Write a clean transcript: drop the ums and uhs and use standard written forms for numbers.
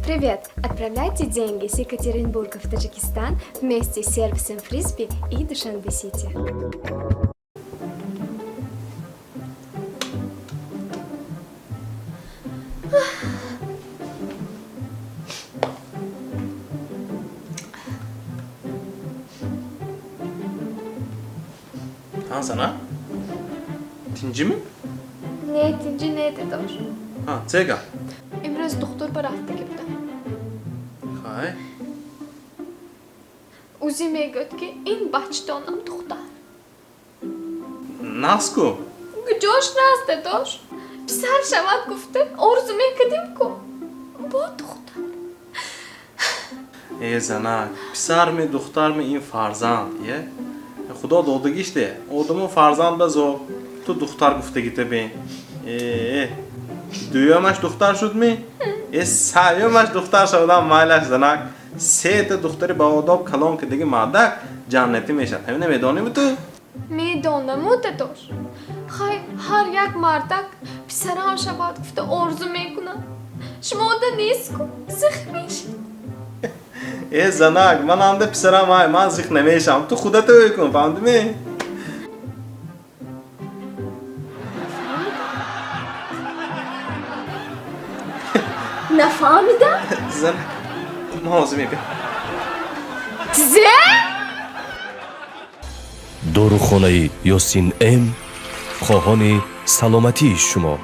Привет! Отправляйте деньги с Екатеринбурга в Таджикистан вместе с сервисом Фрисби и Душанбе-Сити. Ha sana? Tinci mi? Ne etinci ne ediyor? Ha, Cega. İmroz doktor bıraktı gibi. Hay. Uzime götki in bahçede onam doktor. Nasku? Josh razde dosh. Pisar şavat gufte orzume kadim ko. Bu doktor. Ey zanak. Pisar mı, duhtar mı in farzand ye? Xudo dodagi işte. Odumu farzand bazo. Tu duhtar gufte gite bin. Duyamaş duhtar şudmi? Sayamaş duhtar şavdan maylaş zanak. Se duhtari ba odab kalon ke degi madak jannati meshat. Hem ne medoni mi tu? میدانم داداش خواهی هر یک مردک پسرم شود گفته آرزو میکنن شما ده نیست کن زخمیش Zanak, man anda pisaram ay, man zikh nemesham. Tu khuda to kun, fahmdimi? نفهمیدم Zanak. Mağazım yapayım. چیزه؟ داروخانه یاسین ام خواهان سلامتی شما